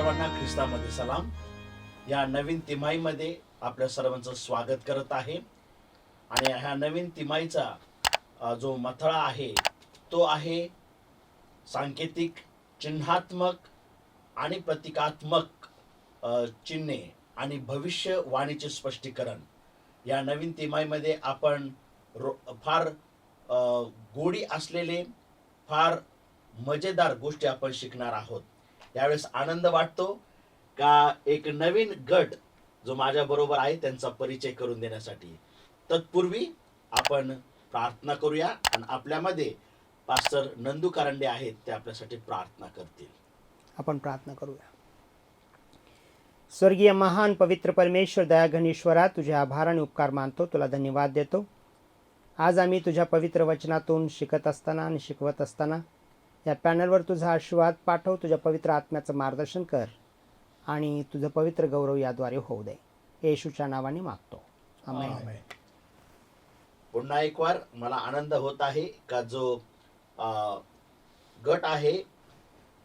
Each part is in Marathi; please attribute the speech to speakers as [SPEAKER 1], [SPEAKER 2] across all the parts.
[SPEAKER 1] सर्वांना ख्रिस्तामध्ये सलाम. या नवीन तिमाहीमध्ये आपल्या सर्वांचं स्वागत करत आहे. आणि ह्या नवीन तिमाहीचा जो मथळा आहे तो आहे सांकेतिक, चिन्हात्मक आणि प्रतिकात्मक चिन्हे आणि भविष्यवाणीचे स्पष्टीकरण. या नवीन तिमाहीमध्ये आपण फार गोडी असलेले, फार मजेदार गोष्टी आपण शिकणार आहोत. यावेळेस आनंद वाटतो का एक नवीन गट जो माझ्या बरोबर आहे त्यांचा परिचय करून देण्यासाठी. तत्पूर्वी आपण प्रार्थना करूया आणि आपल्यामध्ये पास्टर नंदू कारंडे आहेत, ते आपल्यासाठी प्रार्थना करतील.
[SPEAKER 2] आपण प्रार्थना करूया. स्वर्गीय महान पवित्र परमेश्वर, दयाघन ईश्वरा, तुझे आभार आणि उपकार मानतो, तुला धन्यवाद देतो. आज आम्ही तुझ्या पवित्र वचनातून शिकत असताना आणि शिकवत असताना या पॅनलवर तुझा आशीर्वाद पाठव, तुझ्या पवित्र आत्म्याचं मार्गदर्शन कर आणि तुझं पवित्र गौरव याद्वारे होऊ दे. येशूच्या नावाने मागतो, आमेन.
[SPEAKER 1] पुन्हा एक वार मला आनंद होत आहे का जो गट आहे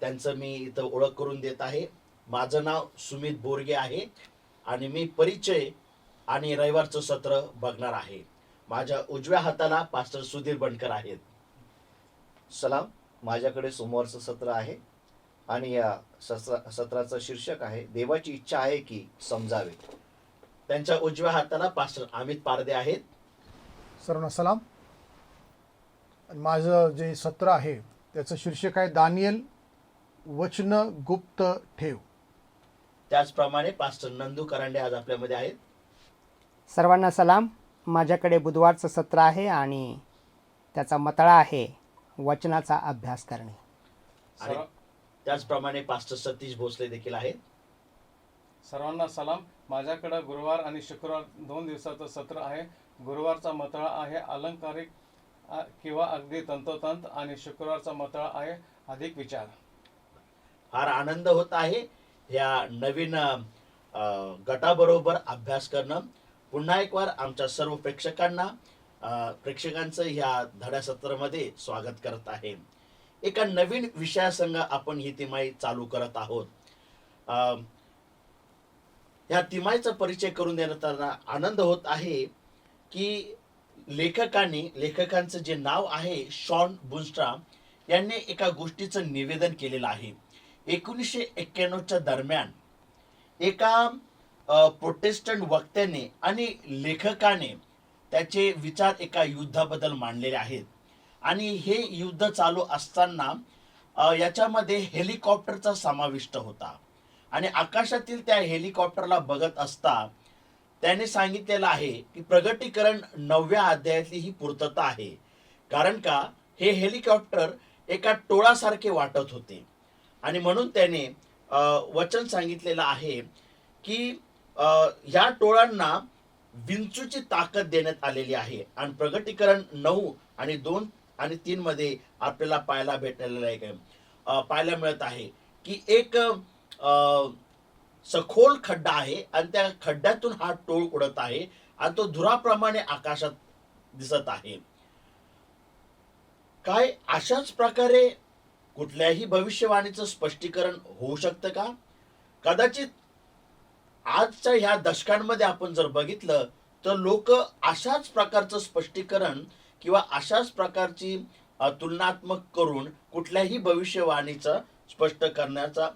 [SPEAKER 1] त्यांचं मी इथं ओळख करून देत आहे. माझं नाव सुमित बोरगे आहे आणि मी परिचय आणि रविवारचं सत्र बघणार आहे. माझ्या उजव्या हाताला पास्टर सुधीर बनकर आहेत.
[SPEAKER 3] सलाम, माझ्याकडे सोमवारचं सत्र आहे आणि या सत्राचं शीर्षक आहे देवाची इच्छा आहे की समजावे.
[SPEAKER 1] त्यांच्या उजव्या हाताला पास्टर अमित पारदे आहेत.
[SPEAKER 4] सर्वांना सलाम. माझं जे सत्र आहे त्याचं शीर्षक आहे दानियल वचन गुप्त ठेव.
[SPEAKER 1] त्याचप्रमाणे पास्टर नंदू करंडे आज आपल्यामध्ये आहेत.
[SPEAKER 2] सर्वांना सलाम. माझ्याकडे बुधवारचं सत्र आहे आणि त्याचा मथळा आहे वचनाचा अभ्यास करणे.
[SPEAKER 1] आणि त्याचप्रमाणे पास्टर सतीश भोसले देखील आहेत.
[SPEAKER 5] सर्वांना सलाम. माझ्याकडे गुरुवार आणि शुक्रवार 2 दिवसाचं सत्र आहे. गुरुवारचा मथळा आहे अलंकारिक किंवा अगदी तंतोतंत आणि शुक्रवारचा मथळा आहे अधिक विचार.
[SPEAKER 1] फार आनंद होत आहे या नवीन गटाबरोबर अभ्यास करणं. पुन्हा एक वार आमच्या सर्व प्रेक्षकांचं ह्या धड्यासत्रामध्ये स्वागत करत आहे. एका नवीन विषयासंग आपण ही तिमाही चालू करत आहोत. ह्या तिमाहीचा परिचय करून देण्याचा आनंद होत आहे की लेखकांचं जे नाव आहे शॉन बुनस्ट्राम यांनी एका गोष्टीचं निवेदन केलेलं आहे. 1991च्या दरम्यान एका प्रोटेस्टंट वक्त्याने आणि लेखकाने त्याचे विचार एका युद्धाबद्दल मांडलेले आहेत. आणि हे युद्ध चालू असताना याच्यामध्ये हेलिकॉप्टरचा समाविष्ट होता आणि आकाशातील त्या हेलिकॉप्टरला बघत असता त्याने सांगितलेलं आहे की प्रगटीकरण 9व्या अध्यायातली ही पूर्तता आहे. कारण का हे हेलिकॉप्टर एका टोळासारखे वाटत होते आणि म्हणून त्याने वचन सांगितलेलं आहे की ह्या टोळांना विंचूची ताकद देण्यात आलेली आहे. आणि प्रगटीकरण 9 आणि 2 आणि 3 मध्ये आपल्याला पाहायला मिळत आहे की एक सखोल खड्डा आहे आणि त्या खड्ड्यातून हा टोळ उडत आहे आणि तो धुराप्रमाणे आकाशात दिसत आहे. काय अशाच प्रकारे कुठल्याही भविष्यवाणीचं स्पष्टीकरण होऊ शकतं का? कदाचित आजच्या ह्या दशकांमध्ये आपण जर बघितलं तर लोक अशाच प्रकारचं स्पष्टीकरण किंवा अशाच प्रकारची तुलनात्मक करून कुठल्याही भविष्यवाणीचं स्पष्ट करण्याचा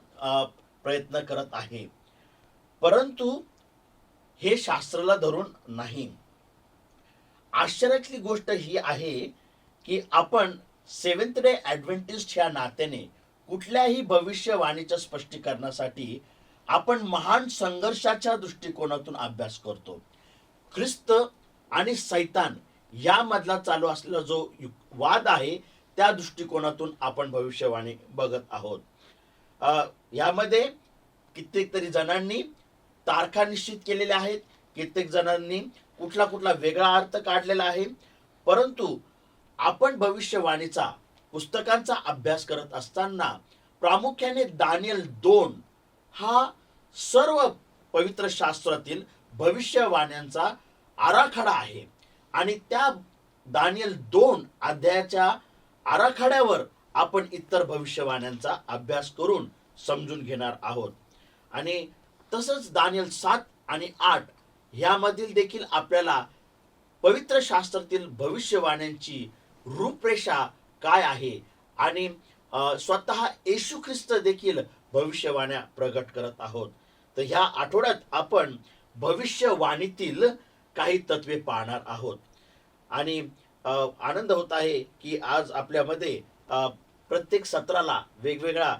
[SPEAKER 1] प्रयत्न करत आहे. परंतु हे शास्त्राला धरून नाही. आश्चर्यातली गोष्ट ही आहे की आपण सेव्हन्थ डे ॲडव्हेंटिस्ट ह्या नात्याने कुठल्याही भविष्यवाणीच्या स्पष्टीकरणासाठी आपण महान संघर्षाच्या दृष्टिकोनातून अभ्यास करतो. ख्रिस्त आणि सैतान यामधला चालू असलेला जो वाद आहे त्या दृष्टिकोनातून आपण भविष्यवाणी बघत आहोत. यामध्ये कित्येक तरी जणांनी तारखा निश्चित केलेल्या आहेत, कित्येक जणांनी कुठला वेगळा अर्थ काढलेला आहे. परंतु आपण भविष्यवाणीचा पुस्तकांचा अभ्यास करत असताना प्रामुख्याने दानियल 2 हा सर्व पवित्र शास्त्रातील भविष्यवाण्यांचा आराखडा आहे आणि त्या दानियल 2 अध्यायाच्या आराखड्यावर आपण इतर भविष्यवाण्यांचा अभ्यास करून समजून घेणार आहोत. आणि तसंच दानियल 7 आणि 8 ह्यामधील देखील आपल्याला पवित्र शास्त्रातील भविष्यवाण्यांची रूपरेषा काय आहे आणि स्वतः येशू ख्रिस्त देखील भविष्यवाण्या प्रगट करत आहोत. तर ह्या आठवड्यात आपण भविष्यवाणीतील काही तत्वे पाहणार आहोत. आणि आनंद होत आहे की आज आपल्यामध्ये प्रत्येक सत्राला वेगवेगळा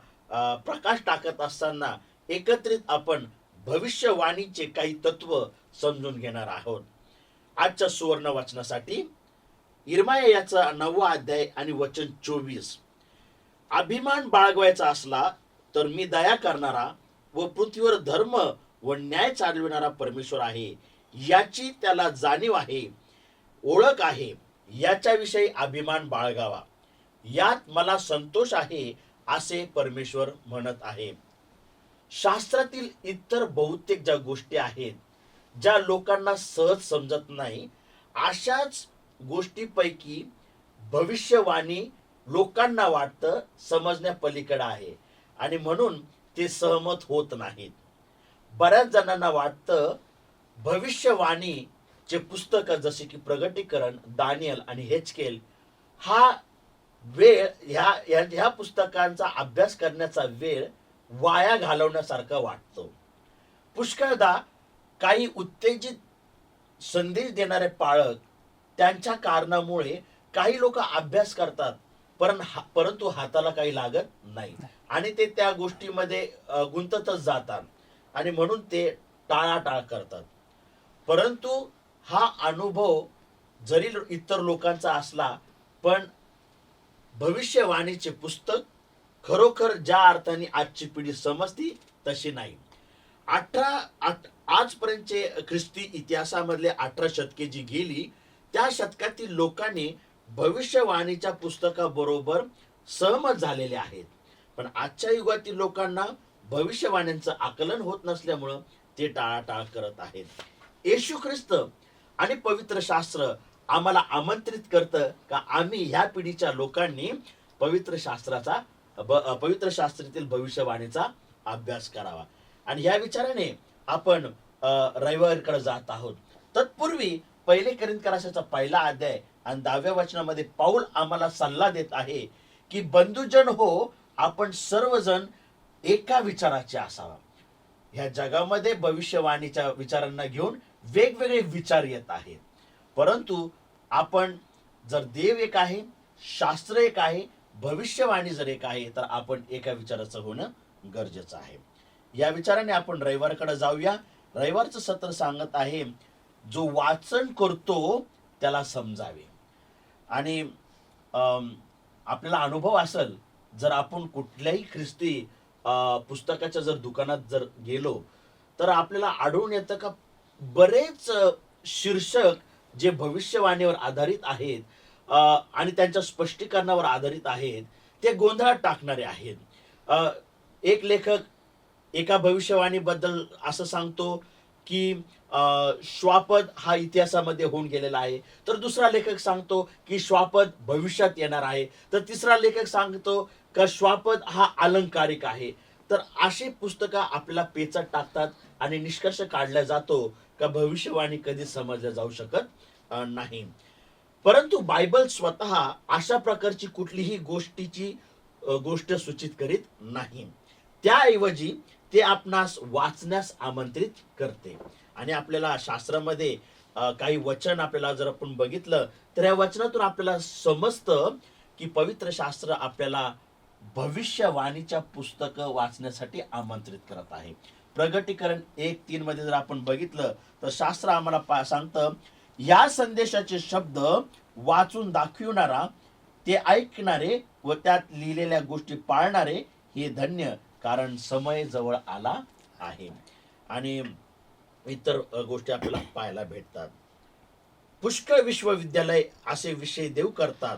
[SPEAKER 1] प्रकाश टाकत असताना एकत्रित आपण भविष्यवाणीचे काही तत्व समजून घेणार आहोत. आजच्या सुवर्ण वचनासाठी इर्माया याचा 9वा अध्याय आणि वचन 24. अभिमान बाळगवायचा असला तर मी दया करणारा व पृथ्वीवर धर्म व न्याय चालविणारा परमेश्वर आहे, याची त्याला जाणीव आहे, ओळख आहे. याच्याविषयी अभिमान बाळगावा, यात मला संतोष आहे असे परमेश्वर म्हणत आहे. शास्त्रातील इतर बहुतेक ज्या गोष्टी आहेत ज्या लोकांना सहज समजत नाही, अशाच गोष्टीपैकी भविष्यवाणी लोकांना वाटतं समजण्या पलीकडे आहे आणि म्हणून ते सहमत होत नाहीत. बऱ्याच जणांना वाटतं भविष्यवाणीचे पुस्तक जसे की प्रगटीकरण, दानियल आणि हेचकेल हा वेळ ह्या पुस्तकांचा अभ्यास करण्याचा वेळ वाया घालवण्यासारखा वाटतो. पुष्कळदा काही उत्तेजित संदेश देणारे पाळक त्यांच्या कारणामुळे काही लोक अभ्यास करतात परंतु हाताला काही लागत नाही आणि ते त्या गोष्टीमध्ये गुंततच जातात आणि म्हणून ते टाळाटाळ करतात. परंतु हा अनुभव जरी इतर लोकांचा असला पण भविष्यवाणीचे पुस्तक खरोखर ज्या अर्थाने आजची पिढी समजती तशी नाही. आजपर्यंतचे ख्रिस्ती इतिहासामधले 18 शतके जी गेली त्या शतकातील लोकांनी भविष्यवाणीच्या पुस्तकाबरोबर सहमत झालेले आहेत. पण आजच्या युगातील लोकांना भविष्यवाण्यांचं आकलन होत नसल्यामुळं ते टाळाटाळ करत आहेत. येशू ख्रिस्त आणि पवित्र शास्त्र आम्हाला आमंत्रित करतं का आम्ही ह्या पिढीच्या लोकांनी पवित्र शास्त्रातील भविष्यवाणीचा अभ्यास करावा. आणि ह्या विचाराने आपण रविवारकडे जात आहोत. तत्पूर्वी 1 कोरिन्थीकरासाचा 1 अध्याय आणि 10व्या वचनामध्ये पाऊल आम्हाला सल्ला देत आहे की बंधुजन हो, आपण सर्वजण एका विचाराचे असावा. ह्या जगामध्ये भविष्यवाणीच्या विचारांना घेऊन वेगवेगळे विचार येत आहेत, परंतु आपण जर देव एक आहे, शास्त्र एक आहे, भविष्यवाणी जर एक आहे, तर आपण एका विचाराचं होणं गरजेचं आहे. या विचाराने आपण रविवारकडे जाऊया. रविवारचं सत्र सांगत आहे जो वाचन करतो त्याला समजावे. आणि आपल्याला अनुभव असेल जर आपण कुठल्याही ख्रिस्ती पुस्तकाच्या जर दुकानात जर गेलो तर आपल्याला आढळून येतं का बरेच शीर्षक जे भविष्यवाणीवर आधारित आहेत आणि त्यांच्या स्पष्टीकरणावर आधारित आहेत ते गोंधळात टाकणारे आहेत. एक लेखक एका भविष्यवाणीबद्दल असं सांगतो की श्वापद हा इतिहासामध्ये होऊन गेलेला आहे, तर दुसरा लेखक सांगतो की श्वापद भविष्यात येणार आहे, तर तिसरा लेखक सांगतो का श्वापद हा अलंकारिक आहे. तर अशी पुस्तकं आपल्याला पेचात टाकतात आणि निष्कर्ष काढला जातो का भविष्यवाणी कधी समजल्या जाऊ शकत नाही. परंतु बायबल स्वतः अशा प्रकारची कुठलीही गोष्ट सूचित करीत नाही. त्याऐवजी ते आपणास वाचण्यास आमंत्रित करते. आणि आपल्याला शास्त्रामध्ये काही वचन आपल्याला जर आपण बघितलं तर या वचनातून आपल्याला समजतं की पवित्र शास्त्र आपल्याला भविष्यवाणीच्या पुस्तकं वाचण्यासाठी आमंत्रित करत आहे. प्रगटीकरण 1:3 मध्ये जर आपण बघितलं तर शास्त्र आम्हाला सांगतं, या संदेशाचे शब्द वाचून दाखविणारा, ते ऐकणारे व त्यात लिहिलेल्या गोष्टी पाळणारे हे धन्य, कारण समय जवळ आला आहे. आणि इतर गोष्टी आपल्याला पाहायला भेटतात. पुष्कळ विश्वविद्यालय असे विषय देऊ करतात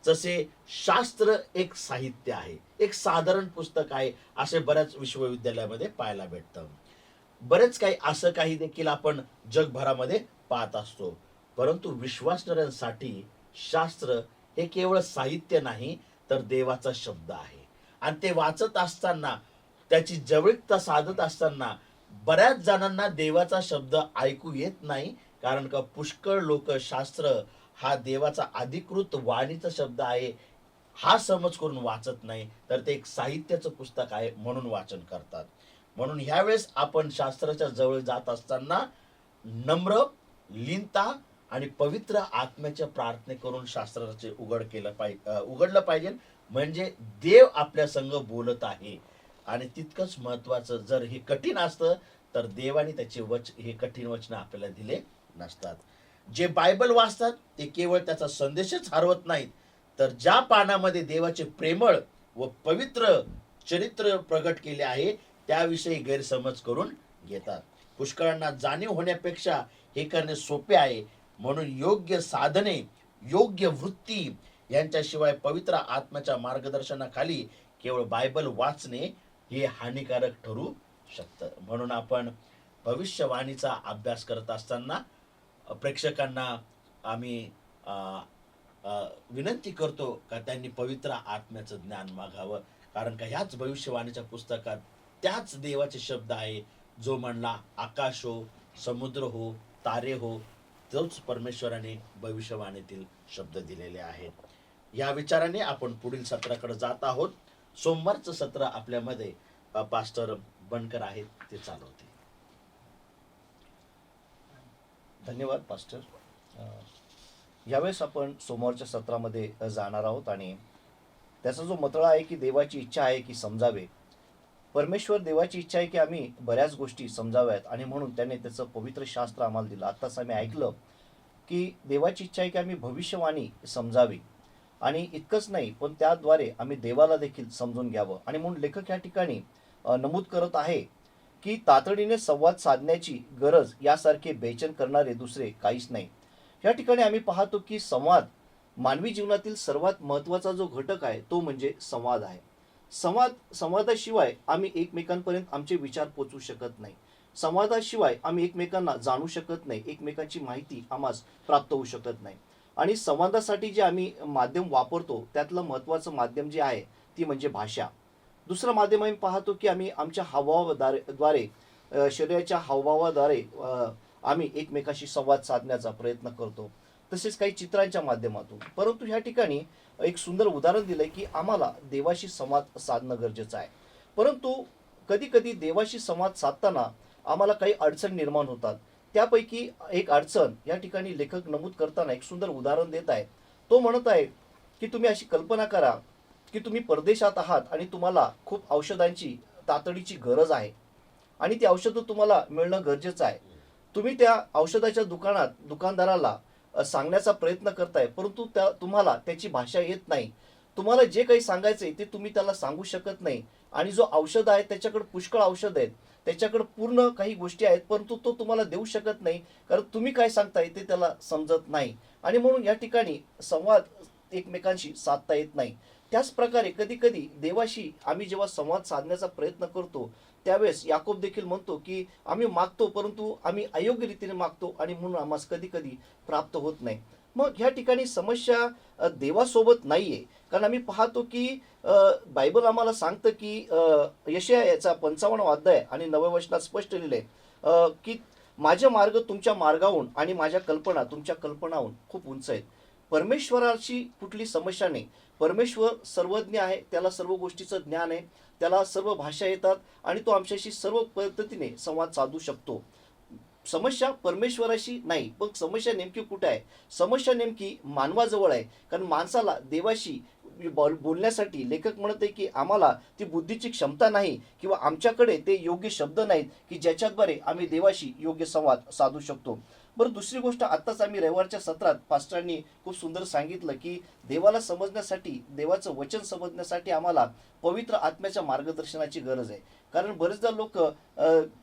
[SPEAKER 1] जसे शास्त्र एक साहित्य आहे, एक साधारण पुस्तक आहे, असे बऱ्याच विश्वविद्यालयामध्ये पाहायला भेटतं. बरेच काही असं काही देखील आपण जगभरामध्ये पाहत असतो. परंतु विश्वासणाऱ्यांसाठी शास्त्र हे केवळ साहित्य नाही तर देवाचा शब्द आहे. आणि ते वाचत असताना त्याची जवळीकता साधत असताना बऱ्याच जणांना देवाचा शब्द ऐकू येत नाही, कारण का पुष्कळ लोक शास्त्र हा देवाचा अधिकृत वाणीचा शब्द आहे हा समज करून वाचत नाही, तर ते एक साहित्याचं पुस्तक आहे म्हणून वाचन करतात. म्हणून ह्यावेळेस आपण शास्त्राच्या जवळ जात असताना नम्र, लीनता आणि पवित्र आत्म्याच्या प्रार्थने करून शास्त्राचे उघडलं पाहिजे. म्हणजे देव आपल्या संग बोलत आहे. आणि तितकंच महत्वाचं, जर हे कठीण असतं तर देवाने त्याचे हे कठीण वचन आपल्याला दिले नसतात. जे बायबल वाचतात ते केवळ त्याचा संदेशच हरवत नाहीत, तर ज्या पानामध्ये देवाचे प्रेमळ व पवित्र चरित्र प्रगट केले आहे त्याविषयी गैरसमज करून घेतात. पुष्कळांना जाणीव होण्यापेक्षा हे करणे सोपे आहे. म्हणून योग्य साधने, योग्य वृत्ती यांच्याशिवाय पवित्र आत्म्याच्या मार्गदर्शनाखाली केवळ बायबल वाचणे हे हानिकारक ठरू शकतं. म्हणून आपण भविष्यवाणीचा अभ्यास करत असताना प्रेक्षकांना आम्ही विनंती करतो का त्यांनी पवित्र आत्म्याचं ज्ञान मागावं, कारण का ह्याच भविष्यवाणीच्या पुस्तकात त्याच देवाचे शब्द आहे जो म्हणला आकाश हो, समुद्र हो, तारे हो, तोच परमेश्वराने भविष्यवाणीतील शब्द दिलेले आहेत. या विचाराने आपण पुढील सत्राकडे जात आहोत. सोमवारचं सत्र आपल्यामध्ये पास्टर बनकर आहेत, ते चालवते.
[SPEAKER 3] धन्यवाद पास्टर. यावेळेस आपण सोमवारच्या सत्रामध्ये जाणार आहोत आणि त्याचा जो मतळा आहे की देवाची इच्छा आहे की समजावे. परमेश्वर देवाची इच्छा आहे की आम्ही बऱ्याच गोष्टी समजाव्यात आणि म्हणून त्याने त्याचं पवित्र शास्त्र आम्हाला दिलं. आत्ताच आम्ही ऐकलं की देवाची इच्छा आहे की आम्ही भविष्यवाणी समजावी आणि इतकंच नाही पण त्याद्वारे आम्ही देवाला देखील समजून घ्यावं. आणि म्हणून लेखक या ठिकाणी नमूद करत आहे की तातडीने संवाद साधण्याची गरज यासारखे बेचैन करणारे दुसरे काहीच नाही. या ठिकाणी आम्ही पाहतो की संवाद मानवी जीवनातील सर्वात महत्त्वाचा जो घटक आहे तो म्हणजे संवाद आहे. संवादाशिवाय आम्ही एकमेकांपर्यंत आमचे विचार पोचवू शकत नाही. संवादाशिवाय आम्ही एकमेकांना जाणू शकत नाही, एकमेकांची माहिती आम्हास प्राप्त होऊ शकत नाही. आणि संवादासाठी जे आम्ही माध्यम वापरतो त्यातलं महत्त्वाचं माध्यम जे आहे ती म्हणजे भाषा. दुसरं माध्यम आम्ही पाहतो की आम्ही आमच्या हावभावाद्वारे, शरीराच्या हावभावाद्वारे आम्ही एकमेकाशी संवाद साधण्याचा प्रयत्न करतो, तसेच काही चित्रांच्या माध्यमातून. परंतु ह्या ठिकाणी एक सुंदर उदाहरण दिलंय की आम्हाला देवाशी संवाद साधणं गरजेचं आहे. परंतु कधी कधी देवाशी संवाद साधताना आम्हाला काही अडचण निर्माण होतात. त्यापैकी एक अडचण या ठिकाणी लेखक नमूद करताना एक सुंदर उदाहरण देत आहे. तो म्हणत आहे की तुम्ही अशी कल्पना करा की तुम्ही परदेशात आहात आणि तुम्हाला खूप औषधांची तातडीची गरज आहे आणि ती औषधं तुम्हाला मिळणं गरजेचं आहे. तुम्ही त्या औषधाच्या दुकानदाराला सांगण्याचा प्रयत्न करताय, परंतु तुम्हाला त्याची भाषा येत नाही. तुम्हाला जे काही सांगायचंय ते तुम्ही त्याला सांगू शकत नाही. आणि जो औषध आहे त्याच्याकडे पुष्कळ औषध आहेत, त्याच्याकडे पूर्ण काही गोष्टी आहेत, परंतु तो तुम्हाला देऊ शकत नाही कारण तुम्ही काय सांगताय ते त्याला समजत नाही. आणि म्हणून या ठिकाणी संवाद एकमेकांशी साधता येत नाही. त्याच प्रकारे कधी कधी देवाशी आम्ही जेव्हा संवाद साधण्याचा प्रयत्न करतो त्यावेळेस याकोब देखील म्हणतो की आम्ही मागतो परंतु आम्ही अयोग्य रीतीने मागतो आणि म्हणून आम्हाला कधी कधी प्राप्त होत नाही. मग ह्या ठिकाणी समस्या देवासोबत नाहीये, कारण आम्ही पाहतो की बायबल आम्हाला सांगतं की यशाया याचा 55 अध्याय आणि 9व्या वचनात स्पष्ट लिहिलंय की माझे मार्ग तुमच्या मार्गाहून आणि माझ्या कल्पना तुमच्या कल्पनाहून खूप उंच आहेत. परमेश्वराची कुठली समस्या नाही. परमेश्वर सर्वज्ञ आहे, त्याला सर्व गोष्टीचं ज्ञान आहे, त्याला सर्व भाषा येतात आणि तो आमच्याशी सर्व पद्धतीने संवाद साधू शकतो. समस्या परमेश्वराशी नाही, पण समस्या नेमकी कुठे आहे? समस्या नेमकी मानवाजवळ आहे. कारण माणसाला देवाशी बोलण्यासाठी लेखक म्हणत आहे की आम्हाला ती बुद्धीची क्षमता नाही किंवा आमच्याकडे ते योग्य शब्द नाहीत की ज्याच्याद्वारे आम्ही देवाशी योग्य संवाद साधू शकतो. बरं, दुसरी गोष्ट आत्ताच आम्ही रविवारच्या सत्रात पास्टरांनी खूप सुंदर सांगितलं की देवाला समजण्यासाठी, देवाचं वचन समजण्यासाठी आम्हाला पवित्र आत्म्याच्या मार्गदर्शनाची गरज आहे. कारण बरेचदा लोक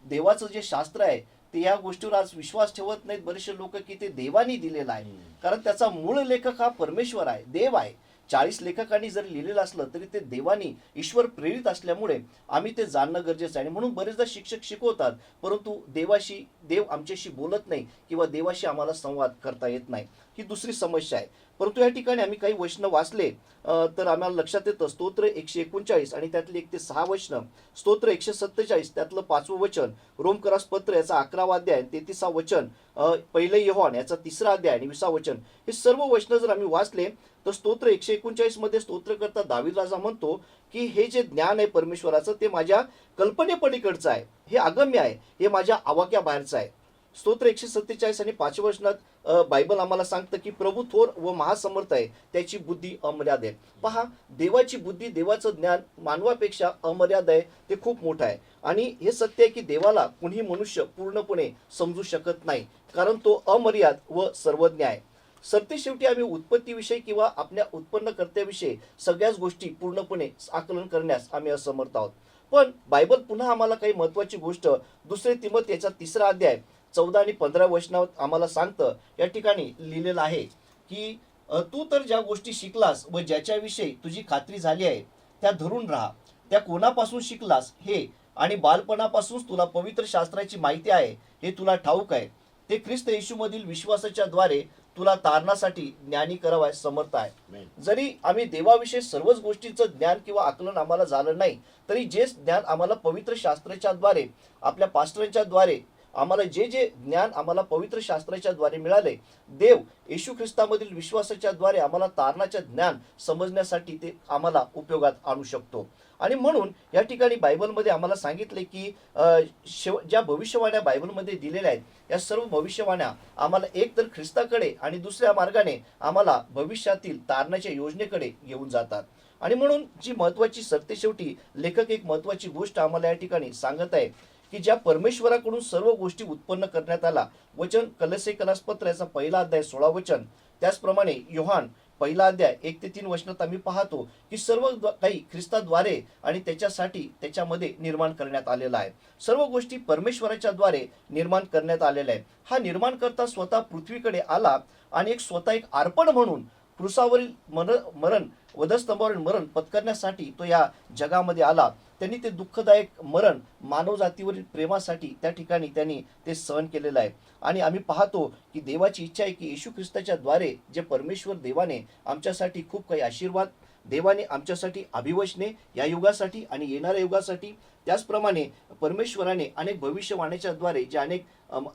[SPEAKER 3] देवाचं जे शास्त्र आहे ते या गोष्टीवर आज विश्वास ठेवत नाहीत बरेचसे लोक की ते देवानी दिलेलं आहे. कारण त्याचा मूळ लेखक हा परमेश्वर आहे, देव आहे. 40 लेखकांनी जरी लिहिलेलं असलं तरी ते देवानी ईश्वर प्रेरित असल्यामुळे आम्ही ते जाणणं गरजेचं आहे. आणि म्हणून बरेचदा शिक्षक शिकवतात परंतु देव आमच्याशी बोलत नाही किंवा देवाशी आम्हाला संवाद करता येत नाही. ही दुसरी समस्या आहे. परंतु या ठिकाणी आम्ही काही वचनं वाचले तर आम्हाला लक्षात येतं स्तोत्र 139 आणि त्यातले 1 ते 6 वचनं, स्तोत्र 147 त्यातलं 5वं वचन, रोमकरास पत्र याचा 11वा अध्याय 33 वचन, पहिलं योहान याचा 3रा अध्याय आणि 20 वचन, हे सर्व वचनं जर आम्ही वाचले तर स्तोत्र 139 मध्ये स्तोत्रकर्ता दावीद राजा म्हणतो की हे जे ज्ञान आहे परमेश्वराचं ते माझ्या कल्पनेपलीकडचं आहे, हे अगम्य आहे, हे माझ्या आवाक्याबाहेरचं आहे. स्तोत्र 147 आणि 5व्या वचनात बायबल आम्हाला सांगतं की प्रभू थोर व महासमर्थ आहे, त्याची बुद्धी अमर्याद आहे. पहा, देवाची बुद्धी, देवाचं ज्ञान मानवापेक्षा अमर्याद आहे, ते खूप मोठं आहे. आणि हे सत्य आहे की देवाला कोणी मनुष्य पूर्णपणे समजू शकत नाही, कारण तो अमर्याद व सर्वज्ञ आहे. सरतेशेवटी आम्ही उत्पत्तीविषयी किंवा आपल्या उत्पन्नकर्त्याविषयी सगळ्याच गोष्टी पूर्णपणे आकलन करण्यास आम्ही असमर्थ आहोत. पण बायबल पुन्हा आम्हाला काही महत्वाची गोष्ट 2 तिमोथी याचा 3रा अध्याय 14 आणि 15 वचनात आम्हाला सांगतं. या ठिकाणी लिहिलेलं आहे की तू तर ज्या गोष्टी शिकलास व ज्याच्याविषयी तुझी खात्री झाली आहे त्या धरून राहा. त्या कोणापासून शिकलास हे आणि बालपणापासून तुला पवित्र शास्त्राची माहिती आहे हे तुला ठाऊक आहे. ते ख्रिस्त येशूमधील विश्वासाच्या द्वारे तुला तारणासाठी ज्ञानी करावयास समर्थ आहे. जरी आम्ही देवाविषयी सर्वच गोष्टींचं ज्ञान किंवा आकलन आम्हाला झालं नाही, तरी जे ज्ञान आम्हाला पवित्र शास्त्राच्या द्वारे, आपल्या पास्टरांच्या द्वारे आम्हाला जे ज्ञान आम्हाला पवित्र शास्त्राच्या द्वारे मिळाले, देव येशू ख्रिस्तामधील विश्वासाच्या द्वारे आम्हाला तारणाचे ज्ञान समजण्यासाठी ते आम्हाला उपयोगात आणू शकतो. आणि म्हणून या ठिकाणी बायबलमध्ये आम्हाला सांगितले की ज्या भविष्यवाण्या बायबलमध्ये दिलेल्या आहेत, या सर्व भविष्यवाण्या आम्हाला एक तर ख्रिस्ताकडे आणि दुसऱ्या मार्गाने आम्हाला भविष्यातील तारणाच्या योजनेकडे घेऊन जातात. आणि म्हणून जी महत्वाची सरतेशेवटी लेखक एक महत्वाची गोष्ट आम्हाला या ठिकाणी सांगत आहे की ज्या परमेश्वराकडून सर्व गोष्टी उत्पन्न करण्यात आला, वचन कलसे पत्र याचा 1ला अध्याय 16 वचन, त्याचप्रमाणे योहान 1ला अध्याय 1 ते 3 वचनात आम्ही पाहतो की सर्व काही ख्रिस्ताद्वारे आणि त्याच्यासाठी त्याच्यामध्ये निर्माण करण्यात आलेला आहे. सर्व गोष्टी परमेश्वराच्या द्वारे निर्माण करण्यात आलेल्या आहेत. हा निर्माणकर्ता स्वतः पृथ्वीकडे आला आणि स्वतः एक अर्पण म्हणून क्रूसावरील मरण, वधस्तंभावरील मरण पत्करण्यासाठी तो या जगामध्ये आला. त्यांनी ते दुःखदायक मरण मानवजातीवरील प्रेमासाठी त्या ठिकाणी त्यांनी ते सहन केलेलं आहे. आणि आम्ही पाहतो की देवाची इच्छा आहे की येशू ख्रिस्ताच्या द्वारे जे परमेश्वर देवाने आमच्यासाठी खूप काही आशीर्वाद, देवाने आमच्यासाठी अभिवचने या युगासाठी आणि येणाऱ्या युगासाठी, त्याचप्रमाणे परमेश्वराने अनेक भविष्यवाण्याच्या द्वारे जे अनेक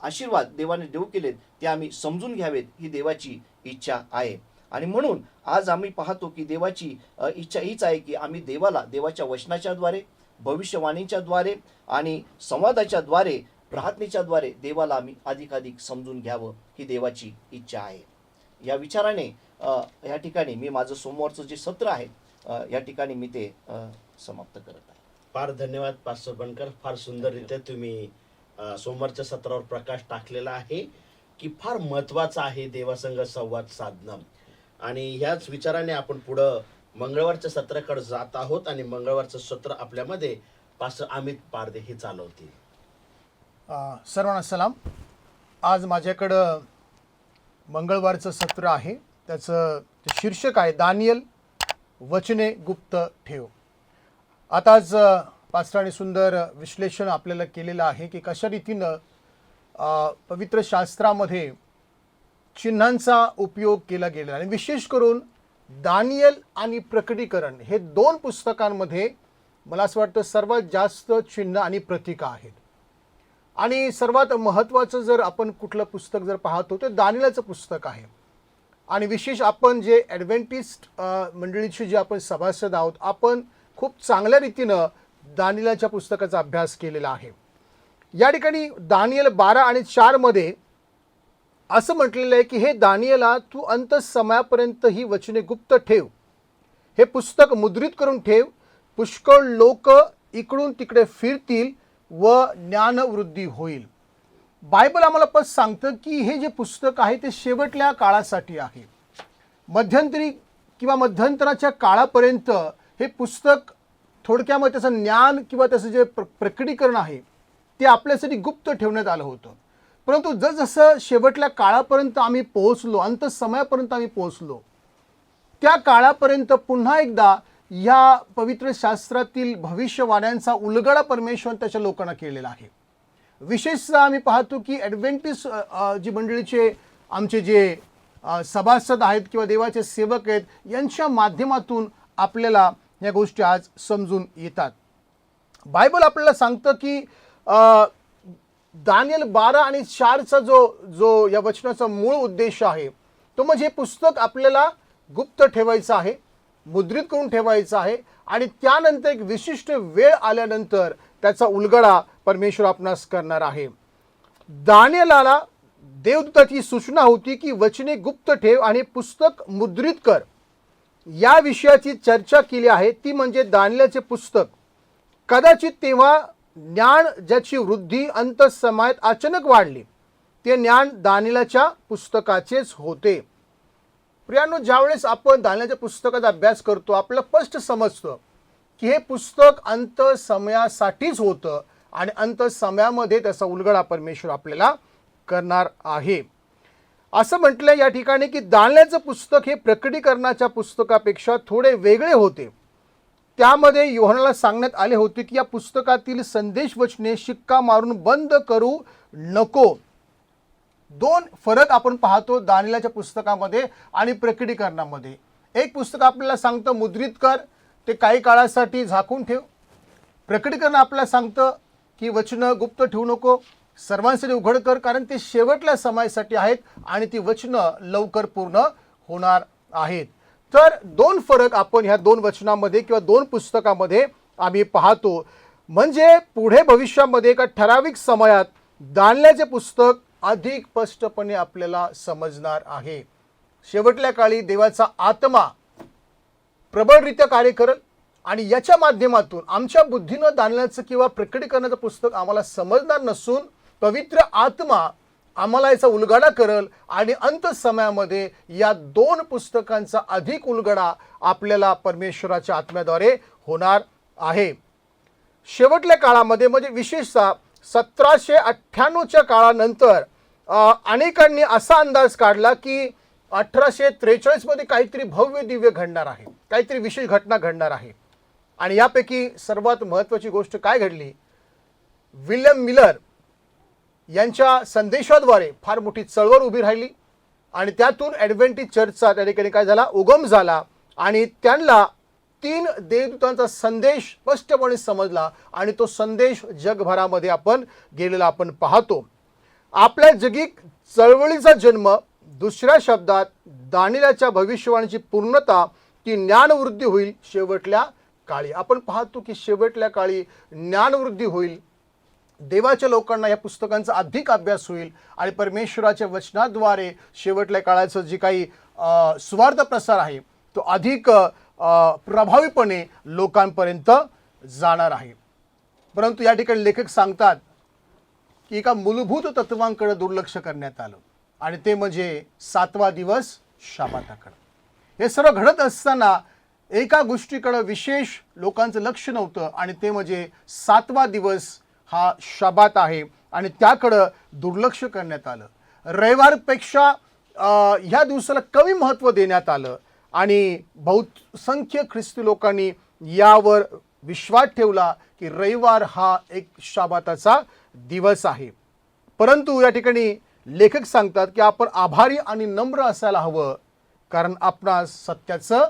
[SPEAKER 3] आशीर्वाद देवाने देऊ केलेत ते आम्ही समजून घ्यावेत, ही देवाची इच्छा आहे. आणि म्हणून आज आम्ही पाहतो की देवाची इच्छा हीच आहे की आम्ही देवाला देवाच्या वचनाच्या द्वारे, भविष्यवाणीच्या द्वारे आणि संवादाच्या द्वारे, प्रार्थनेच्या द्वारे देवाला आम्ही अधिकाधिक समजून घ्यावं, ही देवाची इच्छा आहे. या विचाराने या ठिकाणी मी माझं सोमवारचं जे सत्र आहे या ठिकाणी मी ते समाप्त करत आहे.
[SPEAKER 1] फार धन्यवाद पास्टर बनकर. फार सुंदररीत्या तुम्ही सोमवारच्या सत्रावर प्रकाश टाकलेला आहे की फार महत्वाचं आहे देवासंग संवाद साधणं. आणि ह्याच विचाराने आपण पुढं मंगळवारच्या सत्राकडे जात आहोत आणि मंगळवारचं सत्र आपल्यामध्ये पास्टर अमित पारदे हे चालवतील.
[SPEAKER 4] सर्वांना सलाम. आज माझ्याकडं मंगळवारचं सत्र आहे, त्याचं शीर्षक आहे दानियल वचने गुप्त ठेव. आताच पास्टरांनी सुंदर विश्लेषण आपल्याला केलेलं आहे की कशा रीतीनं पवित्र शास्त्रामध्ये चिन्हांचा उपयोग केला गेला. आणि विशेष करून दानियल आणि प्रकटीकरण हे 2 पुस्तकांमध्ये मला असं वाटतं सर्वात जास्त चिन्ह आणि प्रतीका आहेत. आणि सर्वात महत्त्वाचं जर आपण कुठलं पुस्तक जर पाहतो तर दानियलाचं पुस्तक आहे. आणि विशेष आपण जे ॲडव्हेंटिस्ट मंडळीचे जे आपण सभासद आहोत, आपण खूप चांगल्या रीतीनं दानियलाच्या पुस्तकाचा अभ्यास केलेला आहे. या ठिकाणी दानियल 12 आणि 4 मध्ये असं म्हटलेलं आहे की हे दानियला, तू अंत समयापर्यंत ही वचने गुप्त ठेव, हे पुस्तक मुद्रित करून ठेव, पुष्कळ लोक इकडून तिकडे फिरतील व ज्ञानवृद्धी होईल. बायबल आम्हाला पण सांगतं की हे जे पुस्तक आहे ते शेवटल्या काळासाठी आहे. मध्यंतरी किंवा मध्यंतराच्या काळापर्यंत हे पुस्तक थोडक्यामध्ये त्याचं ज्ञान किंवा त्याचं जे प्रकटीकरण आहे ते आपल्यासाठी गुप्त ठेवण्यात आलं होतं. परंतु जसजसं शेवटल्या काळापर्यंत आम्ही पोहोचलो, अंत समयापर्यंत आम्ही पोहोचलो, त्या काळापर्यंत पुन्हा एकदा ह्या पवित्र शास्त्रातील भविष्यवाण्यांचा उलगडा परमेश्वर त्याच्या लोकांना केलेला आहे. विशेषतः आम्ही पाहतो की ॲडव्हेंटिस्ट जी मंडळीचे आमचे जे सभासद आहेत किंवा देवाचे सेवक आहेत यांच्या माध्यमातून आपल्याला या गोष्टी आज समजून येतात. बायबल आपल्याला सांगतं की दानियल 12 आणि 4चा जो या वचनाचा मूळ उद्देश आहे तो म्हणजे हे पुस्तक आपल्याला गुप्त ठेवायचं आहे, मुद्रित करून ठेवायचं आहे आणि त्यानंतर एक विशिष्ट वेळ आल्यानंतर त्याचा उलगडा परमेश्वर आपणास करणार आहे. दानियेलाला देवदूताची सूचना होती की वचने गुप्त ठेव आणि पुस्तक मुद्रित कर. या विषयाची चर्चा केली आहे ती म्हणजे दानियेलाचे पुस्तक. कदाचित तेव्हा ज्ञान ज्याची वृद्धी अंतःसमयात अचानक वाढली ते ज्ञान दानियेलाच्या पुस्तकाचेच होते. प्रियानो, ज्यावेळेस आपण दानियेलाच्या पुस्तकाचा अभ्यास करतो आपल्याला स्पष्ट समजतं की हे पुस्तक अंतःसमयासाठीच होतं आणि अंतःसमयामध्ये त्याचा उलगडा परमेश्वर आपल्याला करणार आहे. असं म्हटलं या ठिकाणी की दानियेलाचं पुस्तक हे प्रकटीकरणाच्या पुस्तकापेक्षा थोडे वेगळे होते. त्यामध्ये योहानाला सांगण्यात आले होते की या पुस्तकातील संदेश वचने शिक्का मारून बंद करू नको. 2 फरक आपण पाहतो दानियेलाच्या पुस्तकामध्ये आणि प्रकटीकरणामध्ये. एक पुस्तक आपल्याला सांगतं मुद्रित कर, ते काही काळासाठी झाकून ठेव. प्रकटीकरण आपल्याला सांगतं की वचनं गुप्त ठेवू नको, सर्वांसाठी उघड कर, कारण ते शेवटल्या समयासाठी आहेत आणि ती वचनं लवकर पूर्ण होणार आहेत. तर 2 फरक आपण ह्या 2 वचनामध्ये किंवा 2 पुस्तकामध्ये आम्ही पाहतो. म्हणजे पुढे भविष्यामध्ये एका ठराविक समयात दानियेलाचे पुस्तक अधिक स्पष्टपणे आपल्याला समजणार आहे. शेवटल्या काळी देवाचा आत्मा प्रबळरित्या कार्य करेल आणि याच्या माध्यमातून आमच्या बुद्धीनं दानियेलाचं किंवा प्रकटीकरणाचं पुस्तक आम्हाला समजणार नसून पवित्र आत्मा आम्हाला याचा उलगडा करेल आणि अंत समयामध्ये या 2 पुस्तकांचा अधिक उलगडा आपल्याला परमेश्वराच्या आत्म्याद्वारे होणार आहे. शेवटल्या काळामध्ये म्हणजे विशेषतः 1798च्या काळानंतर अनेकांनी असा अंदाज काढला की 1843 मध्ये काहीतरी भव्य दिव्य घडणार आहे, काहीतरी विशेष घटना घडणार आहे. आणि यापैकी सर्वात महत्त्वाची गोष्ट काय घडली, विल्यम मिलर यांच्या संदेशाद्वारे फार मोठी चळवळ उभी राहिली आणि त्यातून ॲडव्हेंटिस्ट चर्चचा त्या ठिकाणी काय झाला, उगम झाला आणि त्यांना 3 देवदूतांचा संदेश स्पष्टपणे समजला आणि तो संदेश जगभरामध्ये आपण गेलेला आपण पाहतो. आपल्या जगिक चळवळीचा जन्म, दुसऱ्या शब्दात दानियेलाच्या भविष्यवाणीची पूर्णता, ती ज्ञानवृद्धी होईल शेवटल्या काळी. आपण पाहतो की शेवटल्या काळी ज्ञानवृद्धी होईल, देवाच्या लोकांना या पुस्तकांचा अधिक अभ्यास होईल आणि परमेश्वराच्या वचनाद्वारे शेवटल्या काळाचं जे काही सुवार्थ प्रसार आहे तो अधिक प्रभावीपणे लोकांपर्यंत जाणार आहे. परंतु या ठिकाणी लेखक सांगतात की एका मूलभूत तत्वांकडे दुर्लक्ष करण्यात आलं आणि ते म्हणजे 7वा दिवस शबाताकडे. हे सर्व घडत असताना एका गोष्टीकडे विशेष लोकांचं लक्ष नव्हतं आणि ते म्हणजे 7वा दिवस हा शबात आहे आणि त्याकडं दुर्लक्ष करण्यात आलं. रविवारपेक्षा ह्या दिवसाला कमी महत्त्व देण्यात आलं आणि बहुसंख्य ख्रिस्ती लोकांनी यावर विश्वास ठेवला की रविवार हा एक शबाताचा दिवस आहे. परंतु या ठिकाणी लेखक सांगतात की आपण आभारी आणि नम्र असायला हवं, कारण आपणास सत्याचं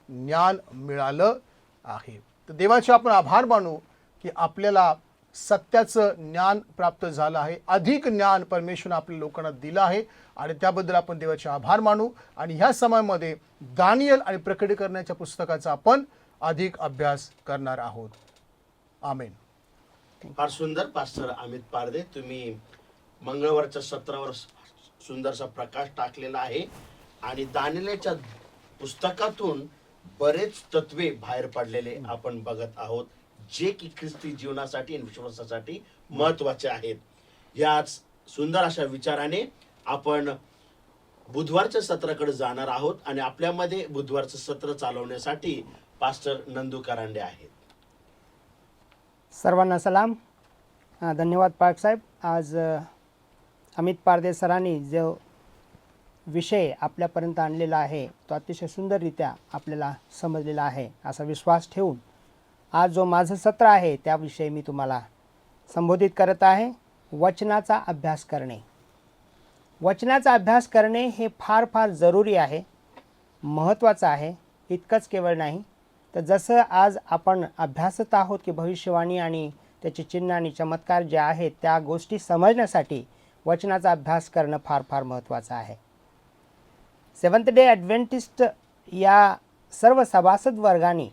[SPEAKER 4] ज्ञान मिळालं आहे. तर देवाचे आपण आभार मानू की आपल्याला सत्याचं ज्ञान प्राप्त झालं आहे, अधिक ज्ञान परमेश्वराने आपल्या लोकांना दिलं आहे आणि त्याबद्दल आपण देवाचे आभार मानू. आणि ह्या समयामध्ये दानियल आणि प्रकटीकरणाच्या पुस्तकाचा आपण अधिक अभ्यास करणार आहोत. आमेन.
[SPEAKER 1] फार सुंदर पास्टर अमित पारदे, तुम्ही मंगळवारच्या सत्रावर सुंदरसा प्रकाश टाकलेला आहे आणि दानियेलाच्या पुस्तकातून बरेच तत्वे बाहेर पडलेले आपण बघत आहोत, जे की ख्रिस्ती जीवनासाठी आणि विश्वासासाठी महत्वाचे आहेत. याच सुंदर अशा विचाराने आपण बुधवारच्या सत्राकडे जाणार आहोत आणि आपल्यामध्ये बुधवारचं सत्र चालवण्यासाठी पास्टर नंदू करांडे आहेत.
[SPEAKER 2] सर्वांना सलाम. धन्यवाद पार्क साहेब. आज अमित पारदे सरांनी जो विषय आपल्यापर्यंत आणलेला आहे तो अतिशय सुंदररित्या आपल्याला समजलेला आहे असा विश्वास ठेवून आज जो माझं सत्र आहे त्याविषयी मी तुम्हाला संबोधित करत आहे. वचनाचा अभ्यास करणे. वचनाचा अभ्यास करणे हे फार फार जरुरी आहे, महत्त्वाचं आहे. इतकंच केवळ नाही तर जसं आज आपण अभ्यासत आहोत की भविष्यवाणी आणि त्याचे चिन्ह आणि चमत्कार जे आहेत त्या गोष्टी समजण्यासाठी वचनाचा अभ्यास करणं फार फार महत्त्वाचं आहे. सेवन्थ डे ॲडव्हेंटिस्ट या सर्व सभासद वर्गाने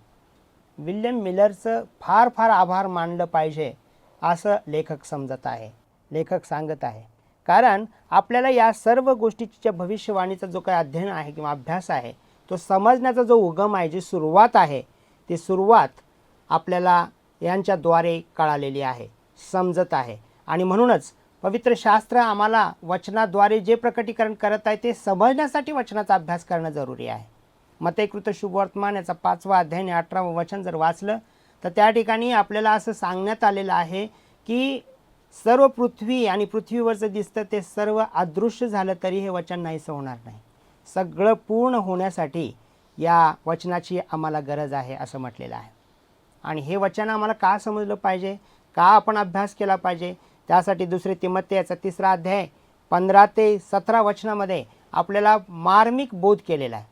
[SPEAKER 2] विल्यम मिलरचं फार फार आभार मानलं पाहिजे असं लेखक समजत आहे, लेखक सांगत आहे. कारण आपल्याला या सर्व गोष्टीच्या भविष्यवाणीचा जो काही अध्ययन आहे किंवा अभ्यास आहे तो समजण्याचा जो उगम आहे, जी सुरुवात आहे, ती सुरुवात आपल्याला यांच्याद्वारे कळालेली आहे, समजत आहे. आणि म्हणूनच पवित्र शास्त्र आम्हाला वचनाद्वारे जे प्रकटीकरण करत आहे ते समजण्यासाठी वचनाचा अभ्यास करणं जरुरी आहे. मत्तेकृत शुभवर्तमान याचा 5वा अध्याय आणि 18वं वचन जर वाचलं तर त्या ठिकाणी आपल्याला असं सांगण्यात आलेलं आहे की सर्व पृथ्वी आणि पृथ्वीवरचं दिसतं ते सर्व अदृश्य झालं तरी हे वचन नाहीसं होणार नाही. सगळं पूर्ण होण्यासाठी या वचनाची आम्हाला गरज आहे असं म्हटलेलं आहे. आणि हे वचन आम्हाला का समजलं पाहिजे, का आपण अभ्यास केला पाहिजे, त्यासाठी 2 तिमोथेय याचा 3रा अध्याय 15 ते 17 वचनामध्ये आपल्याला मार्मिक बोध केलेला आहे.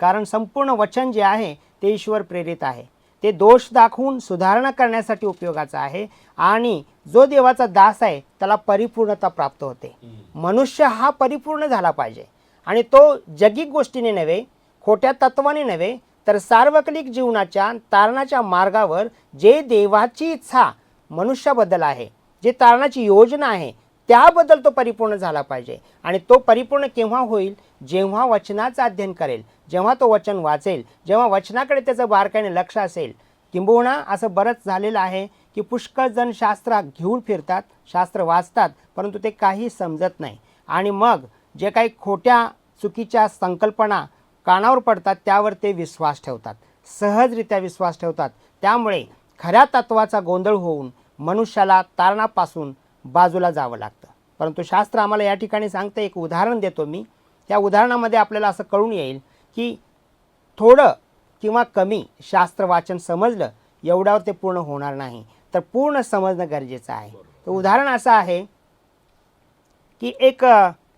[SPEAKER 2] कारण संपूर्ण वचन जे आहे ते ईश्वर प्रेरित आहे, ते दोष दाखवून सुधारणा करण्यासाठी उपयोगाचं आहे आणि जो देवाचा दास आहे त्याला परिपूर्णता प्राप्त होते. मनुष्य हा परिपूर्ण झाला पाहिजे आणि तो जगिक गोष्टीने नव्हे, खोट्या तत्वाने नव्हे, तर सार्वकालिक जीवनाच्या तारणाच्या मार्गावर जे देवाची इच्छा मनुष्याबद्दल आहे, जे तारणाची योजना आहे त्याबद्दल तो परिपूर्ण झाला पाहिजे. आणि तो परिपूर्ण केव्हा होईल, जेव्हा वचनाचं अध्ययन करेल, जेव्हा तो वचन वाचेल, जेव्हा वचनाकडे त्याचं बारकाईने लक्ष असेल. किंबहुना असं बरंच झालेलं आहे की पुष्कळ जण शास्त्र घेऊन फिरतात, शास्त्र वाचतात, परंतु ते काही समजत नाही आणि मग जे काही खोट्या चुकीच्या संकल्पना कानावर पडतात त्यावर ते विश्वास ठेवतात, सहजरित्या विश्वास ठेवतात. त्यामुळे खऱ्या तत्वाचा गोंधळ होऊन मनुष्याला तारणापासून बाजूला जावं लागतं. परंतु शास्त्र आम्हाला या ठिकाणी सांगतं, एक उदाहरण देतो मी. त्या उदाहरणामध्ये आपल्याला असं कळून येईल की थोडं किंवा कमी शास्त्र वाचन समजलं एवढ्यावर ते पूर्ण होणार नाही, तर पूर्ण समजणं गरजेचं आहे. तर उदाहरण असं आहे की एक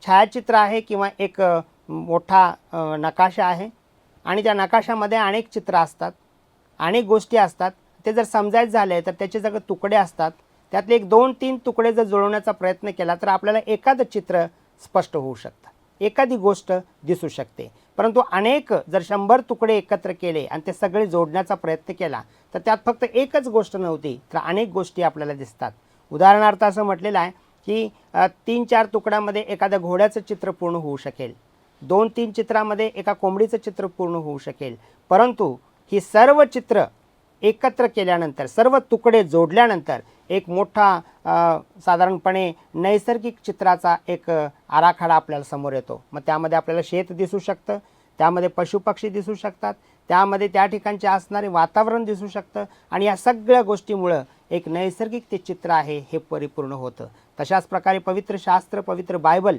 [SPEAKER 2] छायाचित्र आहे किंवा एक मोठा नकाशा आहे आणि त्या नकाशामध्ये अनेक चित्र असतात, अनेक गोष्टी असतात. ते जर समजायचं झाले तर त्याचे सगळे तुकडे असतात. त्यातले 1-2-3 तुकडे जर जुळवण्याचा प्रयत्न केला तर आपल्याला एखादं चित्र स्पष्ट होऊ शकतं, एखादी गोष्ट दिसू शकते. परंतु अनेक जर 100 तुकडे एकत्र केले आणि ते सगळे जोडण्याचा प्रयत्न केला तर त्यात फक्त एकच गोष्ट नव्हती तर अनेक गोष्टी आपल्याला दिसतात. उदाहरणार्थ असं म्हटलेलं आहे की 3-4 तुकड्यामध्ये एखाद्या घोड्याचं चित्र पूर्ण होऊ शकेल, 2-3 चित्रामध्ये एका कोंबडीचं चित्र पूर्ण होऊ शकेल. परंतु ही सर्व चित्र एकत्र केल्यानंतर, सर्व तुकडे जोडल्यानंतर एक मोठा साधारणपणे नैसर्गिक चित्राचा एक आराखडा आपल्याला समोर येतो. मग त्यामध्ये आपल्याला शेत दिसू शकतं, त्यामध्ये पशुपक्षी दिसू शकतात, त्यामध्ये त्या ठिकाणचे असणारे वातावरण दिसू शकतं आणि या सगळ्या गोष्टीमुळं एक नैसर्गिक ते चित्र आहे हे परिपूर्ण होतं. तशाच प्रकारे पवित्र शास्त्र, पवित्र बायबल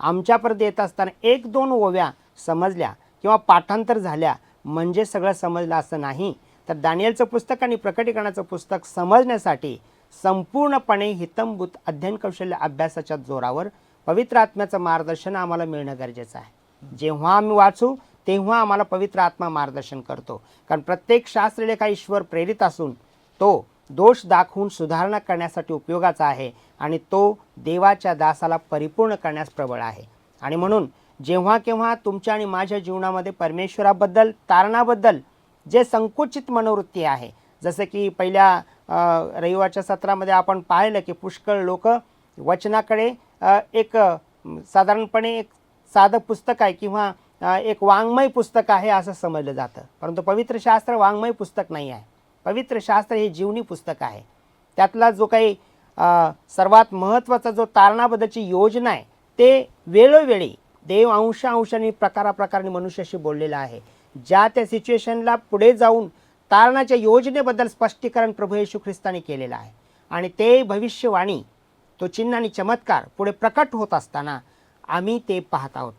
[SPEAKER 2] आमच्यापर्यंत येत असताना 1-2 ओव्या समजल्या किंवा पाठांतर झाल्या म्हणजे सगळं समजलं असं नाही. तर दानिएलचं पुस्तक आणि प्रकटीकरणाचं पुस्तक समजण्यासाठी संपूर्णपणे हितंभूत अध्ययन कौशल्य अभ्यासाच्या जोरावर पवित्र आत्म्याचं मार्गदर्शन आम्हाला मिळणं गरजेचं आहे. जेव्हा आम्ही वाचू तेव्हा आम्हाला पवित्र आत्मा मार्गदर्शन करतो. कारण प्रत्येक शास्त्रलेखा ईश्वर प्रेरित असून तो दोष दाखवून सुधारणा करण्यासाठी उपयोगाचा आहे आणि तो देवाच्या दासाला परिपूर्ण करण्यास प्रबळ आहे. आणि म्हणून जेव्हा केव्हा तुमच्या आणि माझ्या जीवनामध्ये परमेश्वराबद्दल, तारणाबद्दल जे संकुचित मनोवृत्ती आहे, जसं की पहिल्या रविवारच्या सत्रामध्ये आपण पाहिलं की पुष्कळ लोक वचनाकडे एक साधारणपणे एक साधं पुस्तक आहे किंवा एक वाङ्मय पुस्तक आहे असं समजलं जातं. परंतु पवित्र शास्त्र वाङ्मय पुस्तक नाही आहे. पवित्र शास्त्र हे जीवनी पुस्तक आहे. त्यातला जो काही सर्वात महत्त्वाचा जो तारणाबद्दलची योजना आहे ते वेळोवेळी देव अंशांनी प्रकाराप्रकाराने मनुष्याशी बोललेला आहे. ज्या त्या सिच्युएशनला पुढे जाऊन तारणाच्या योजनेबद्दल स्पष्टीकरण प्रभू येशू ख्रिस्ताने केलेलं आहे आणि ते भविष्यवाणी, तो चिन्ह आणि चमत्कार पुढे प्रकट होत असताना आम्ही ते पाहत आहोत.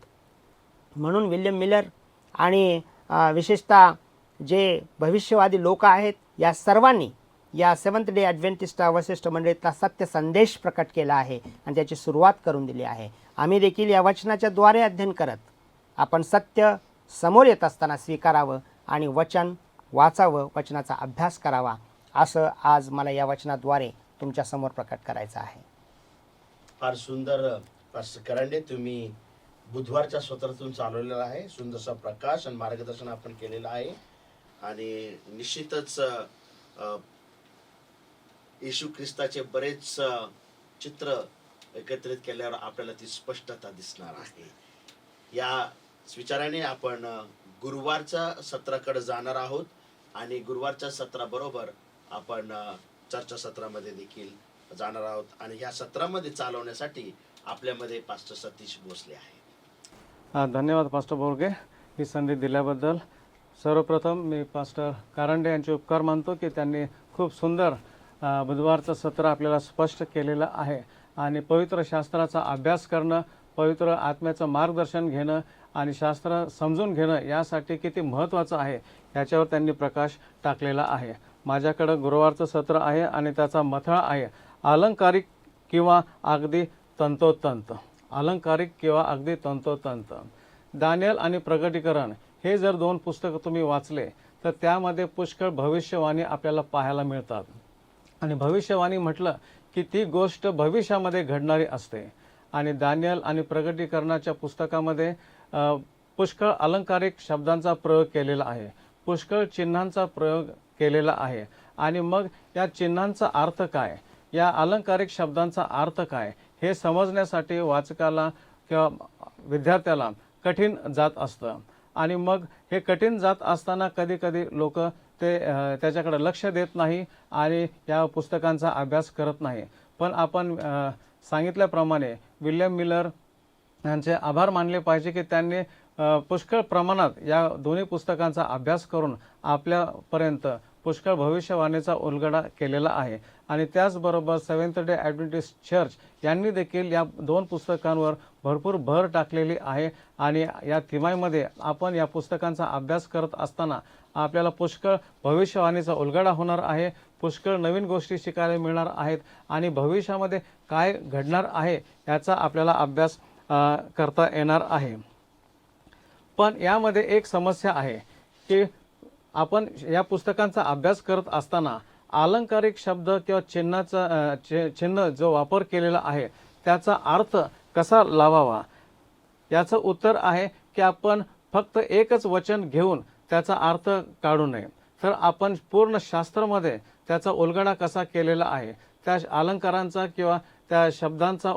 [SPEAKER 2] म्हणून विल्यम मिलर आणि विशेषतः जे भविष्यवादी लोक आहेत या सर्वांनी या सेवन्थ डे ॲडव्हेंटिस्ट वशिष्ठ मंडळीतला सत्य संदेश प्रकट केला आहे आणि त्याची सुरुवात करून दिली आहे. आम्ही देखील या वचनाच्या द्वारे अध्ययन करत आपण सत्य समोर येत असताना स्वीकारावं आणि वचन वाचावं, वचनाचा अभ्यास करावा, असं आज मला या वचनाद्वारे तुमच्यासमोर प्रकट करायचं आहे.
[SPEAKER 1] फार सुंदर पास्टर करांडे, तुम्ही बुधवारच्या सत्रातून चालवलेला आहे. सुंदरसा प्रकाश आणि मार्गदर्शन आपण केलेलं आहे आणि निश्चितच येशू ख्रिस्ताचे बरेच चित्र एकत्रित केल्यावर आपल्याला ती स्पष्टता दिसणार आहे. या विचाराने आपण गुरुवारच्या सत्राकडे जाणार आहोत आणि गुरुवारच्या सत्राबरोबर आपण चर्चासत्रामध्ये देखील जाणार आहोत आणि ह्या सत्रामध्ये चालवण्यासाठी आपल्यामध्ये पास्टर सतीश भोसले आहे.
[SPEAKER 5] धन्यवाद पास्टर बोरगे, ही संधी दिल्याबद्दल. सर्वप्रथम मी पास्टर कारंडे यांचे उपकार मानतो की त्यांनी खूप सुंदर बुधवारचं सत्र आपल्याला स्पष्ट केलेलं आहे आणि पवित्र शास्त्राचा अभ्यास करणं, पवित्र आत्म्याचं मार्गदर्शन घेणं आणि शास्त्र समजून घेणं यासाठी किती महत्त्वाचं आहे याच्यावर त्यांनी प्रकाश टाकलेला आहे. माझ्याकडं गुरुवारचं सत्र आहे आणि त्याचा मथळा आहे अलंकारिक किंवा अगदी तंतोतंत. अलंकारिक किंवा अगदी तंतोतंत. दानियल आणि प्रकटीकरण हे जर 2 पुस्तकं तुम्ही वाचले तर त्यामध्ये पुष्कळ भविष्यवाणी आपल्याला पाहायला मिळतात आणि भविष्यवाणी म्हटलं की ती गोष्ट भविष्यामध्ये घडणारी असते आणि दानियल आणि प्रकटीकरणाच्या पुस्तकामध्ये पुष्कळ अलंकारिक शब्दांचा प्रयोग केलेला आहे, पुष्कळ चिन्हांचा प्रयोग केलेला आहे आणि मग या चिन्हांचा अर्थ काय, या अलंकारिक शब्दांचा अर्थ काय हे समजण्यासाठी वाचकाला किंवा विद्यार्थ्याला कठीण जात असतं आणि मग हे कठीण जात असताना कधीकधी लोक ते त्याच्याकडे लक्ष देत नाही आणि या पुस्तकांचा अभ्यास करत नाही. पण आपण सांगितल्याप्रमाणे विल्यम मिलर यांचे आभार मानले पाहिजे की त्यांनी पुष्कळ प्रमाणात या दोन्ही पुस्तकांचा अभ्यास करून आपल्यापर्यंत पुष्कळ भविष्यवाणीचा उलगडा केलेला आहे आणि त्याचबरोबर सेवन्थ डे ॲडव्हेंटिस्ट चर्च यांनी देखील या 2 पुस्तकांवर भरपूर भर टाकलेली आहे आणि या तिमाहीमध्ये आपण या पुस्तकांचा अभ्यास करत असताना आपल्याला पुष्कळ भविष्यवाणीचा उलगडा होणार आहे, पुष्कळ नवीन गोष्टी शिकायला मिळणार आहेत आणि भविष्यामध्ये काय घडणार आहे याचा आपल्याला अभ्यास करता येणार आहे. पण यामध्ये एक समस्या आहे की आपण या पुस्तकांचा अभ्यास करत असताना अलंकारिक शब्द किंवा चिन्ह जो वापर केलेला आहे त्याचा अर्थ कसा लावावा. याचं उत्तर आहे की आपण फक्त एकच वचन घेऊन त्याचा अर्थ काढू नये, तर आपण पूर्ण शास्त्रामध्ये त्याचा उलगडा कसा केलेला आहे, त्या अलंकारांचा किंवा त्या शब्दांचा,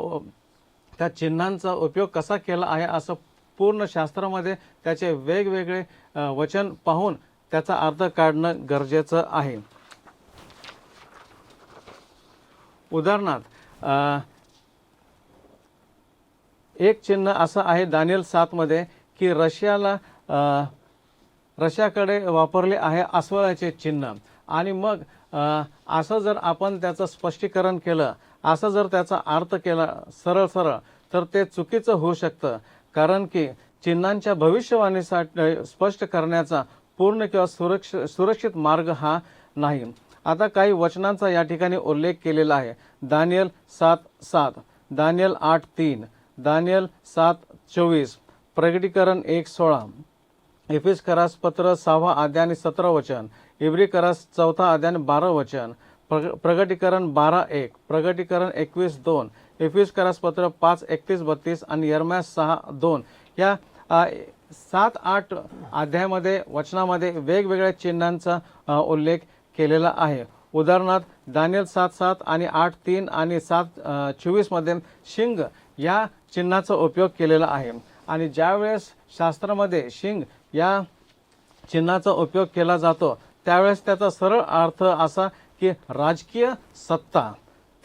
[SPEAKER 5] त्या चिन्हांचा उपयोग कसा केला आहे असं पूर्ण शास्त्रामध्ये त्याचे वेगवेगळे वचन पाहून त्याचा अर्थ काढणं गरजेचं आहे. उदाहरणार्थ एक चिन्ह असं आहे दानियल 7 मध्ये की रशियाकडे वापरले आहे अस्वलाचे चिन्ह आणि मग असं जर आपण त्याचं स्पष्टीकरण केलं, असं जर त्याचा अर्थ केला सरळ तर ते चुकीचं होऊ शकतं, कारण की चिन्हांच्या भविष्यवाणीसाठी स्पष्ट करण्याचा पूर्ण किंवा सुरक्षित मार्ग हा नाही. आता काही वचनांचा या ठिकाणी उल्लेख केलेला आहे. दानियल 7:7, दानियल 8:3, दानियल 7:24, प्रकटीकरण 1:16, एफेसकरास पत्र 6 अध्याय आणि 17 वचन, इब्रिकरास 4 अध्याय 12 वचन, प्रकटीकरण 12:1, प्रकटीकरण 21:2, एफेसकरास पत्र 5:31-32 आणि यर्म्या 6:2 या 7-8 अध्यायामध्ये वचनामध्ये वेगवेगळ्या चिन्हांचा उल्लेख केलेला आहे. उदाहरणार्थ दानियल 7:7 आणि 8:3 आणि 7:24 मध्ये शिंग या चिन्हाचा उपयोग केलेला आहे आणि ज्यावेळेस शास्त्रामध्ये शिंग या चिन्हाचा उपयोग केला जातो त्यावेळेस त्याचा सरळ अर्थ असा की राजकीय सत्ता.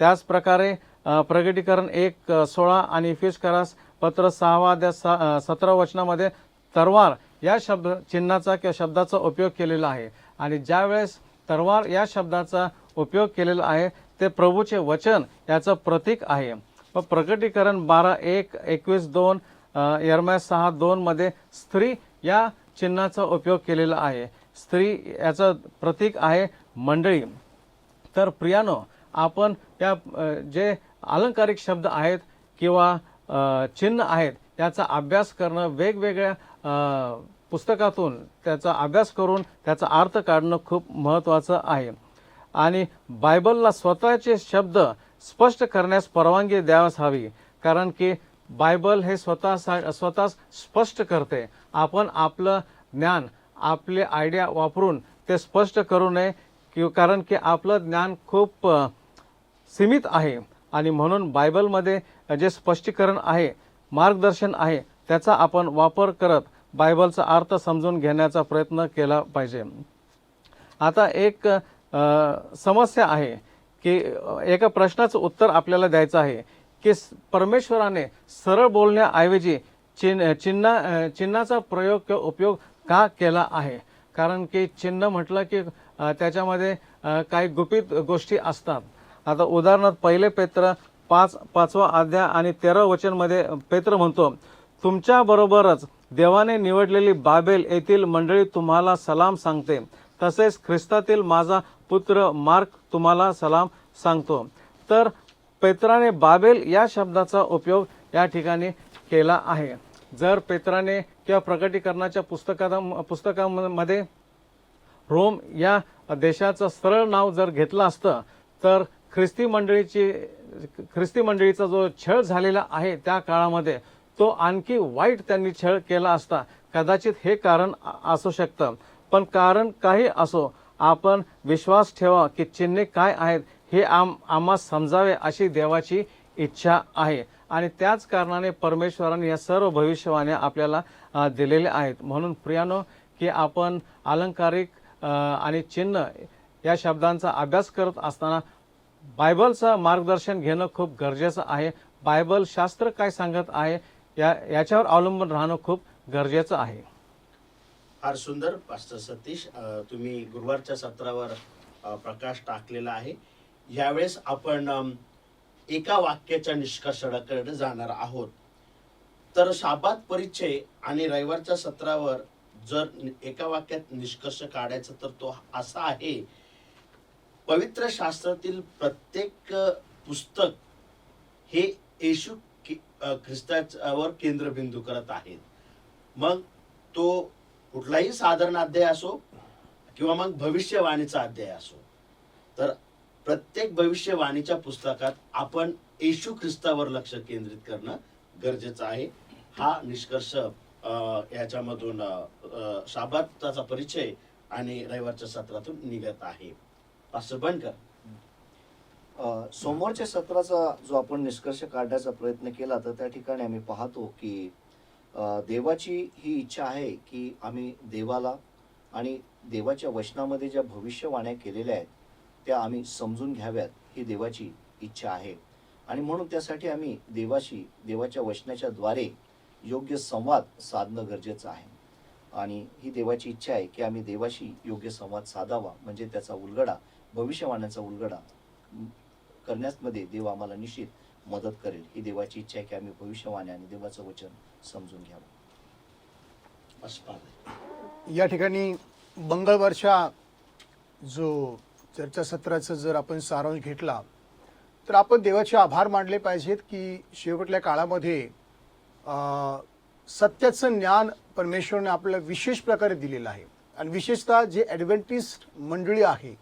[SPEAKER 5] त्याच प्रकारे प्रकटीकरण 1:16 आणि एफेसकरास पत्र 6 अध्याय 17 वचनामध्ये तरवार या चिन्हाचा किंवा शब्दाचा उपयोग केलेला आहे आणि ज्यावेळेस तरवार या शब्दाचा उपयोग केलेला आहे ते प्रभूचे वचन याचं प्रतीक आहे. व प्रकटीकरण 12:1, 21:2, यर्म्या 6:2 मध्ये स्त्री या चिन्हाचा उपयोग केलेला आहे. स्त्री याचं प्रतीक आहे मंडळी. तर प्रियानो, आपण त्या जे अलंकारिक शब्द आहेत किंवा चिन्ह आहेत त्याचा अभ्यास करणं, वेगवेगळ्या पुस्तकातून त्याचा अभ्यास करून त्याचा अर्थ काढणं खूप महत्त्वाचं आहे. आणि बायबलला स्वतःचे शब्द स्पष्ट करण्यास परवानगी द्यावास हवी, कारण की बायबल हे स्वतः स्पष्ट करते. आपण आपलं ज्ञान, आपले आयडिया वापरून ते स्पष्ट करू नये, कारण की आपलं ज्ञान खूप सीमित आहे. आणि म्हणून बायबलमध्ये जे स्पष्टीकरण आहे, मार्गदर्शन आहे, त्याचा आपण वापर करत बायबलचा अर्थ समजून घेण्याचा प्रयत्न केला पाहिजे. आता एक समस्या आहे की एका प्रश्नाचं उत्तर आपल्याला द्यायचं आहे की परमेश्वराने सरळ बोलण्याऐवजी चिन्हाचा प्रयोग किंवा उपयोग का केला आहे. कारण की चिन्ह म्हटलं की त्याच्यामध्ये काही गुपित गोष्टी असतात. आता उदाहरणार्थ 1 पेत्र 5वा अध्याय आणि 13 वचनमध्ये पेत्र म्हणतो, तुमच्याबरोबरच देवाने निवडलेली बाबेल येथील मंडळी तुम्हाला सलाम सांगते. तसेच ख्रिस्तातील माझा पुत्र मार्क तुम्हाला सलाम सांगतो. तर पेत्राने बाबेल या शब्दाचा उपयोग या ठिकाणी केला आहे. जर पेत्राने किंवा प्रकटीकरणाच्या पुस्तकामध्ये रोम या देशाचं सरळ नाव जर घेतलं असतं तर ख्रिस्ती मंडळीचा जो छळ झालेला आहे त्या काळामध्ये तो आणखी वाईट त्यांनी छळ केला असता. कदाचित हे कारण असू शकतं. पण कारण काही असो, आपण विश्वास ठेवा की चिन्हे काय आहेत हे आम्हा समजावे अशी देवाची इच्छा आहे. आणि त्याच कारणाने परमेश्वराने या सर्व भविष्यवाण्या आपल्याला दिलेल्या आहेत. म्हणून प्रियानो, की आपण अलंकारिक आणि चिन्ह या शब्दांचा अभ्यास करत असताना बायबलचं मार्गदर्शन घेणं खूप गरजेचं आहे. बायबल शास्त्र काय सांगत आहे याच्यावर अवलंबून राहणं खूप गरजेचं आहे.
[SPEAKER 1] फार सुंदर पास्टर सतीश, तुम्ही गुरुवारच्या सत्रावर प्रकाश टाकलेला आहे. यावेळेस आपण एका वाक्याच्या निष्कर्षाकडे जाणार आहोत. तर शाबात परिचय आणि रविवारच्या सत्रावर जर एका वाक्यात निष्कर्ष काढायचा तर तो असा आहे, पवित्र शास्त्रातील प्रत्येक पुस्तक हे येशू ख्रिस्तावर केंद्रबिंदू करत आहेत. मग तो कुठलाही साधारण अध्याय असो किंवा मग भविष्यवाणीचा अध्याय असो, तर प्रत्येक भविष्यवाणीच्या पुस्तकात आपण येशू ख्रिस्तावर लक्ष केंद्रित करणं गरजेचं आहे. हा निष्कर्ष याच्यामधून शाबाताचा परिचय आणि रविवारच्या सत्रातून निघत आहे. पास्टर बनकर,
[SPEAKER 3] सोमवारच्या सत्राचा जो आपण निष्कर्ष काढण्याचा प्रयत्न केला तर त्या ठिकाणी आम्ही पाहतो की देवाची ही इच्छा आहे की आम्ही देवाला आणि देवाच्या वचनामध्ये ज्या भविष्यवाण्या केलेल्या आहेत त्या आम्ही समजून घ्याव्यात, ही देवाची इच्छा आहे. आणि म्हणून त्यासाठी आम्ही देवाच्या वचनाच्या द्वारे योग्य संवाद साधणं गरजेचं आहे. आणि ही देवाची इच्छा आहे की आम्ही देवाशी योग्य संवाद साधावा, म्हणजे त्याचा उलगडा, भविष्यवाण्याचा उलगडा करण्यामध्ये देव आम्हाला निश्चित मदत करेल. ही देवाची इच्छा आहे की आम्ही भविष्यवाणी आणि देवाचं वचन समजून घ्यावं.
[SPEAKER 4] या ठिकाणी मंगळवारच्या जो चर्चासत्राचं जर आपण सारांश घेतला तर आपण देवाचे आभार मानले पाहिजेत की शेवटल्या काळामध्ये सत्याचं ज्ञान परमेश्वराने आपल्याला विशेष प्रकारे दिलेलं आहे. आणि विशेषतः जे ॲडव्हेंटिस्ट मंडळी आहे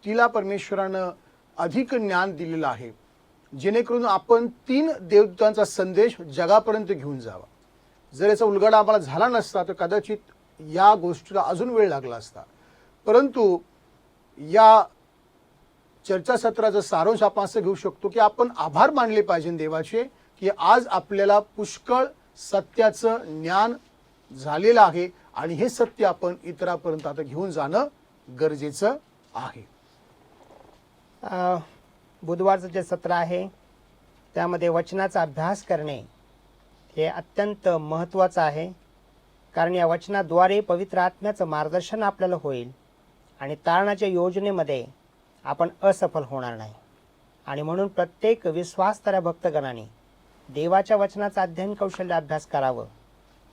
[SPEAKER 4] तिला परमेश्वरानं अधिक ज्ञान दिलेलं आहे, जेणेकरून आपण 3 देवदूतांचा संदेश जगापर्यंत घेऊन जावा. जर याचा उलगडा आम्हाला झाला नसता तर कदाचित या गोष्टीला अजून वेळ लागला असता. परंतु या चर्चासत्राचा सारांश आपण असं घेऊ शकतो की आपण आभार मानले पाहिजे देवाचे की आज आपल्याला पुष्कळ सत्याचं ज्ञान झालेलं आहे आणि हे सत्य आपण इतरांपर्यंत आता घेऊन जाणं गरजेचं आहे.
[SPEAKER 2] बुधवारचं जे सत्र आहे त्यामध्ये वचनाचा अभ्यास करणे हे अत्यंत महत्त्वाचं आहे. कारण या वचनाद्वारे पवित्र आत्म्याचं मार्गदर्शन आपल्याला होईल आणि तारणाच्या योजनेमध्ये आपण असफल होणार नाही. आणि म्हणून प्रत्येक विश्वासणाऱ्या भक्तगणाने देवाच्या वचनाचा अध्ययन कौशल्य अभ्यास करावं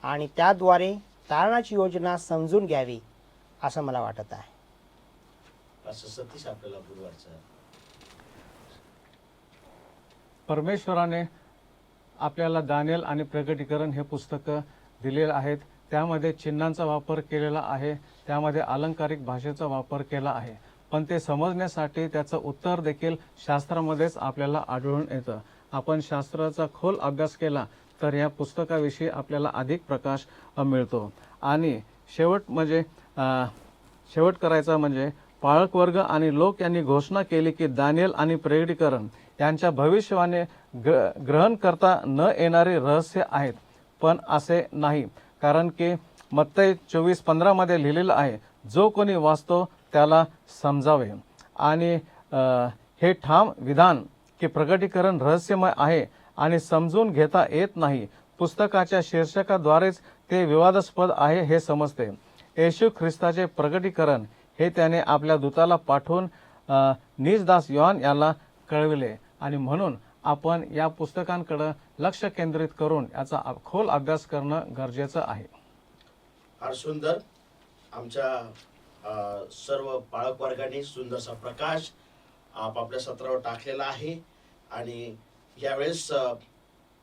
[SPEAKER 2] आणि त्याद्वारे तारणाची योजना समजून घ्यावी असं मला वाटत आहे.
[SPEAKER 1] असं सतीश आपल्याला गुरुवारचं
[SPEAKER 5] परमेश्वराने आपल्याला दानिएल आणि प्रकटीकरण हे पुस्तकं दिलेलं आहेत. त्यामध्ये चिन्हांचा वापर केलेला आहे, त्यामध्ये अलंकारिक भाषेचा वापर केला आहे, पण ते समजण्यासाठी त्याचं उत्तर देखील शास्त्रामध्येच आपल्याला आढळून येतं. आपण शास्त्राचा खोल अभ्यास केला तर या पुस्तकाविषयी आपल्याला अधिक प्रकाश मिळतो. आणि शेवट करायचा म्हणजे पाळक वर्ग आणि लोक यांनी घोषणा केली की दानिएल आणि प्रकटीकरण यांच्या भविष्यवाणी ग्रहण करता न येणारे रहस्य आहेत. पण असे नाही, कारण की मत्तई 24:15 मध्ये लिहिलेलं आहे, जो कोणी वाचतो त्याला समजावे. आणि हे ठाम विधान की प्रकटीकरण रहस्यमय आहे आणि समजून घेता येत नाही. पुस्तकाच्या शीर्षकाद्वारेच ते विवादास्पद आहे हे समजते. येशू ख्रिस्ताचे प्रकटीकरण हे त्याने आपल्या दूताला पाठवून निजदास योहान याला कळविले, आणि म्हणून आपण या पुस्तकांकडे लक्ष केंद्रित करून याचा खोल अभ्यास करणं गरजेचं आहे.
[SPEAKER 1] फार सुंदर. आमच्या सर्व पाळक वर्गाने सुंदरसा प्रकाश आपापल्या सत्रावर टाकलेला आहे. आणि यावेळेस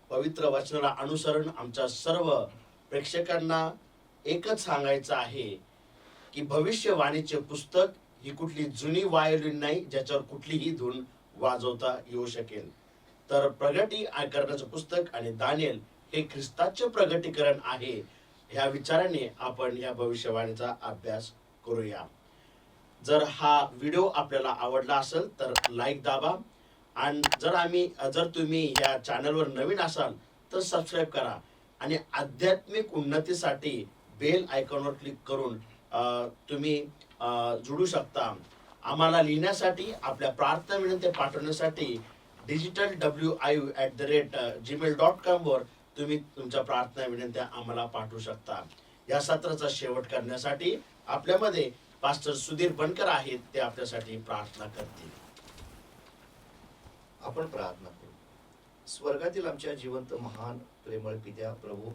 [SPEAKER 1] पवित्र वचनाला अनुसरण आमच्या सर्व प्रेक्षकांना एकच सांगायचं आहे की भविष्यवाणीचे पुस्तक ही कुठली जुनी वायोलिन नाही ज्याच्यावर कुठलीही धून वाजवता येऊ शकेल. तर प्रगटीकरणाचं पुस्तक आणि दानिएल हे ख्रिस्ताचे प्रगटीकरण आहे, ह्या विचाराने आपण या भविष्यवाणीचा अभ्यास करूया. जर हा व्हिडिओ आपल्याला आवडला असेल तर लाईक दाबा, आणि जर तुम्ही या चॅनलवर नवीन असाल तर सबस्क्राईब करा, आणि आध्यात्मिक उन्नतीसाठी बेल आयकॉनवर क्लिक करून तुम्ही जुळू शकता. आम्हाला लिहिण्यासाठी, आपल्या प्रार्थना विनंती पाठवण्यासाठी digitalwiu@gmail.com वर तुम्ही तुमच्या प्रार्थना विनंत्या आम्हाला पाठवू शकता. या सत्राचा शेवट करण्यासाठी आपल्यामध्ये पास्टर सुधीर बनकर आहेत, ते आपल्यासाठी प्रार्थना करतील.
[SPEAKER 3] आपण प्रार्थना करू. स्वर्गातील आमच्या जिवंत महान प्रेमळ पित्या प्रभू,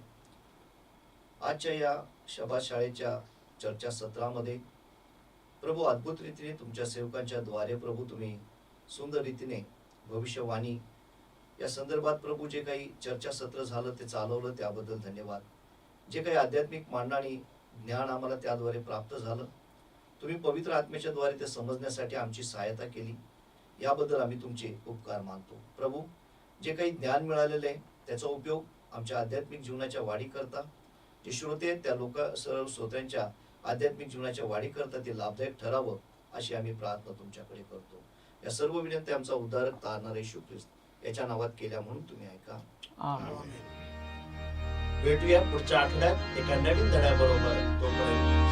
[SPEAKER 3] आजच्या या शबा शाळेच्या चर्चा सत्रामध्ये प्रभू अद्भुत रीतीने तुमच्या सेवकांच्या द्वारे प्रभू तुम्ही सुंदर रीतीने भविष्यवाणी या संदर्भात प्रभू जे काही चर्चा सत्र झालं ते चालवलं, त्याबद्दल धन्यवाद. जे काही आध्यात्मिक मांडणी ज्ञान आम्हाला त्याद्वारे प्राप्त झालं, तुम्ही पवित्र आत्म्याच्या द्वारे ते समजण्यासाठी आमची सहायता केली, याबद्दल आम्ही तुमचे उपकार मानतो. प्रभू, जे काही ज्ञान मिळालेले आहे त्याचा उपयोग आमच्या आध्यात्मिक जीवनाच्या वाढीकरता, जे श्रोते त्या सर्व श्रोत्यांच्या आध्यात्मिक जीवनाच्या वाढीकरता ते लाभदायक ठरावं, अशी आम्ही प्रार्थना तुमच्याकडे करतो. या सर्व विनंती आमचा उद्धारक तारणारा येशू ख्रिस्त याच्या नावात केल्या म्हणून तुम्ही ऐका.
[SPEAKER 5] आमेन.
[SPEAKER 1] भेटूया पुढच्या आठवड्यात एका नवीन धड्याबरोबर. तोपर्यंत